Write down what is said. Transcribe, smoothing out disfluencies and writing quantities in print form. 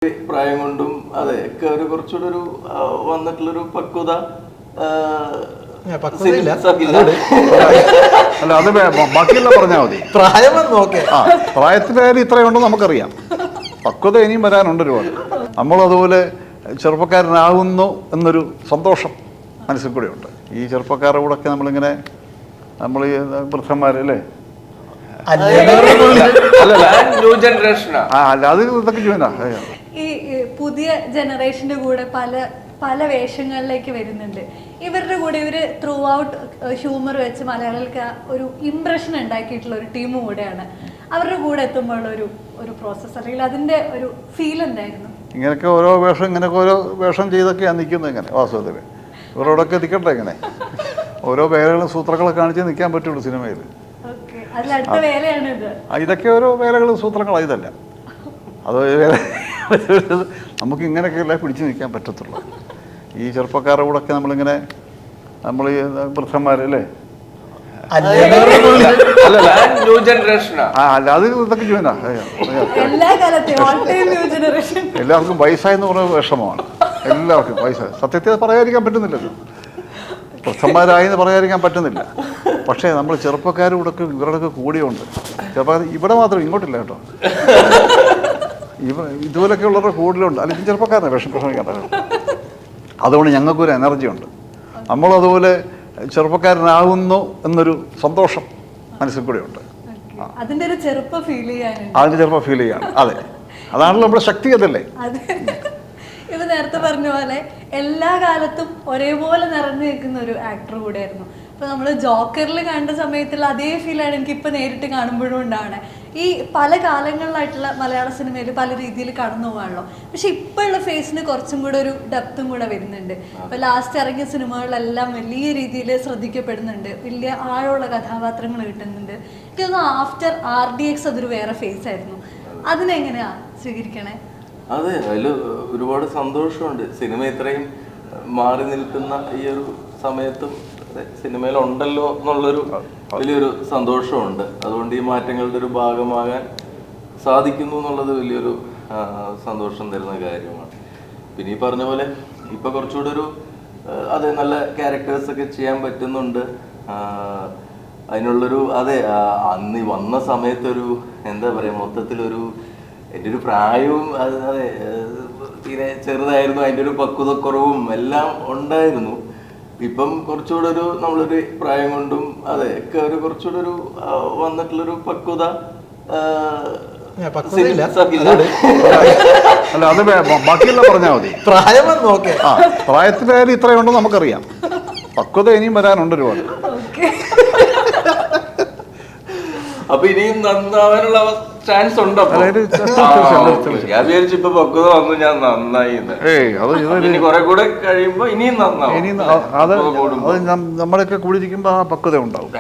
പ്രായം കൊണ്ടും അതെ ഒക്കെ ഒരു കുറച്ചുകൂടെ ഒരു വന്നിട്ടുള്ളൊരു പക്വത അല്ല അത് ബാക്കിയെല്ലാം പറഞ്ഞാൽ മതി. പ്രായത്തിന്റെ കാര്യം ഇത്രയുണ്ടെന്ന് നമുക്കറിയാം. പക്വത ഇനിയും വരാനുണ്ട് ഒരുപാട്. നമ്മളതുപോലെ ചെറുപ്പക്കാരനാകുന്നു എന്നൊരു സന്തോഷം മനസ്സിൽ കൂടെ ഉണ്ട്. ഈ ചെറുപ്പക്കാരുടെ കൂടെ ഒക്കെ നമ്മളിങ്ങനെ നമ്മൾ ഈ വൃദ്ധന്മാരല്ലേ അല്ല അത് ഇതൊക്കെ ചെയ്യുന്ന ഈ പുതിയ ജനറേഷന്റെ കൂടെ പല വേഷങ്ങളിലേക്ക് വരുന്നുണ്ട്. ഇവരുടെ കൂടെ ഇവര് ത്രൂ ഔട്ട് ഹ്യൂമർ വെച്ച് മലയാളികൾക്ക് ഒരു ഇംപ്രഷൻ ഉണ്ടാക്കിയിട്ടുള്ള ഒരു ടീം കൂടെയാണ്. അവരുടെ കൂടെ എത്തുമ്പോൾ ഒരു പ്രോസസ്സ് അല്ലെങ്കിൽ അതിന്റെ ഒരു ഫീൽ എന്തായിരുന്നു? ഇങ്ങനെയൊക്കെ ഓരോ വേഷം ചെയ്തൊക്കെയാണ് നിൽക്കുന്നത്. ഇങ്ങനെ വാസ്തവത്തിൽ ഇവരോടൊക്കെ നിൽക്കട്ടെ. ഇങ്ങനെ ഓരോ വേലകളും സൂത്രങ്ങളെ കാണിച്ച് നിൽക്കാൻ പറ്റുള്ളൂ സിനിമയിൽ. ഇതൊക്കെ ഓരോ വേലകളും സൂത്രങ്ങളാണ്. ഇതല്ല അത് നമുക്ക് ഇങ്ങനെയൊക്കെയല്ലേ പിടിച്ചു നിൽക്കാൻ പറ്റത്തുള്ളൂ. ഈ ചെറുപ്പക്കാരുടെ കൂടെ ഒക്കെ നമ്മളിങ്ങനെ നമ്മൾ ഈ വൃദ്ധന്മാരല്ലേ അല്ല അത് ഇതൊക്കെ ചെയ്യുന്ന എല്ലാവർക്കും വയസ്സായെന്ന് പറഞ്ഞ വിഷമമാണ്. എല്ലാവർക്കും വയസ്സായി. സത്യത്തെ പറയാതിരിക്കാൻ പറ്റുന്നില്ലല്ലോ. വൃദ്ധന്മാരായെന്ന് പറയാതിരിക്കാൻ പറ്റുന്നില്ല. പക്ഷേ നമ്മൾ ചെറുപ്പക്കാരോടൊക്കെ ഇവരുടെയൊക്കെ കൂടിയുണ്ട്. ചെറുപ്പക്കാർ ഇവിടെ മാത്രം ഇങ്ങോട്ടില്ല കേട്ടോ. ഇതുപോലൊക്കെ ഉള്ളവരുടെ കൂടുതലുണ്ട്. അല്ലെങ്കിൽ ചെറുപ്പക്കാരനെ വിഷമിക്കേണ്ട. അതുകൊണ്ട് ഞങ്ങൾക്കൊരു എനർജി ഉണ്ട്. നമ്മളതുപോലെ ചെറുപ്പക്കാരനാകുന്നു എന്നൊരു സന്തോഷം മനസ്സിൽ കൂടെ ഉണ്ട്. അതിന്റെ ചെറുപ്പം ഫീൽ ചെയ്യാണ്. അതെ, അതാണല്ലോ നമ്മുടെ ശക്തി. അതല്ലേ ഇവ നേരത്തെ പറഞ്ഞ പോലെ എല്ലാ കാലത്തും ഒരേപോലെ നിറഞ്ഞു നിൽക്കുന്ന ഒരു ആക്ടർ കൂടെയായിരുന്നു. ഇപ്പൊ നമ്മള് ജോക്കറിൽ കണ്ട സമയത്തുള്ള അതേ ഫീലാണ് എനിക്ക് ഇപ്പൊ നേരിട്ട് കാണുമ്പോഴും ഉണ്ടാവണേ. ഈ പല കാലങ്ങളിലായിട്ടുള്ള മലയാള സിനിമയിൽ പല രീതിയിൽ കടന്നു പോകാണല്ലോ. പക്ഷെ ഇപ്പോഴുള്ള ഫേസിന് കുറച്ചും കൂടെ ഒരു ഡെപ്തും കൂടെ വരുന്നുണ്ട്. ഇപ്പൊ ലാസ്റ്റ് ഇറങ്ങിയ സിനിമകളിലെല്ലാം വലിയ രീതിയിൽ ശ്രദ്ധിക്കപ്പെടുന്നുണ്ട്. വലിയ ആഴമുള്ള കഥാപാത്രങ്ങൾ കിട്ടുന്നുണ്ട്. എനിക്ക് തോന്നുന്നു ആഫ്റ്റർ RDX അതൊരു വേറെ ഫേസ് ആയിരുന്നു. അതിനെങ്ങനെയാ സ്വീകരിക്കണേ? അതെ, അതിൽ ഒരുപാട് സന്തോഷമുണ്ട്. സിനിമ ഇത്രയും മാറി നിൽക്കുന്ന ഈ ഒരു സമയത്തും സിനിമയിൽ ഉണ്ടല്ലോ എന്നുള്ളൊരു വലിയൊരു സന്തോഷമുണ്ട്. അതുകൊണ്ട് ഈ മാറ്റങ്ങളുടെ ഒരു ഭാഗമാകാൻ സാധിക്കുന്നു എന്നുള്ളത് വലിയൊരു സന്തോഷം തരുന്ന കാര്യമാണ്. പിന്നെ ഈ പറഞ്ഞ പോലെ ഇപ്പൊ കുറച്ചുകൂടെ ഒരു അതെ നല്ല ക്യാരക്ടേഴ്സൊക്കെ ചെയ്യാൻ പറ്റുന്നുണ്ട്. അതിനുള്ളൊരു അന്ന് വന്ന സമയത്തൊരു എന്താ പറയാ, മൊത്തത്തിലൊരു എൻ്റെ ഒരു പ്രായവും അതെ തീരെ ചെറുതായിരുന്നു. അതിൻ്റെ ഒരു പക്വതക്കുറവും എല്ലാം ഉണ്ടായിരുന്നു. ഇപ്പം കുറച്ചുകൂടെ ഒരു നമ്മളൊരു പ്രായം കൊണ്ടും അതെ ഒക്കെ ഒരു കുറച്ചുകൂടെ ഒരു വന്നിട്ടുള്ളൊരു പക്വത. അല്ല അത് ബാക്കിയെല്ലാം പറഞ്ഞാൽ മതി. പ്രായത്തിന്റെ കാര്യം ഇത്രയുണ്ടെന്ന് നമുക്കറിയാം. പക്വത ഇനിയും വരാനുണ്ട് ഒരുപാട്. അപ്പൊ ഇനിയും നന്നാവാനുള്ള ചാൻസ് ഉണ്ടോ? ഞാൻ വിചാരിച്ചു ഇപ്പൊ പക്വത വന്നു ഞാൻ നന്നായി. കുറെ കൂടെ കഴിയുമ്പോ ഇനിയും നന്നാവും. നമ്മളൊക്കെ കൂടിയിരിക്കുമ്പോ ആ പക്വത ഉണ്ടാവും.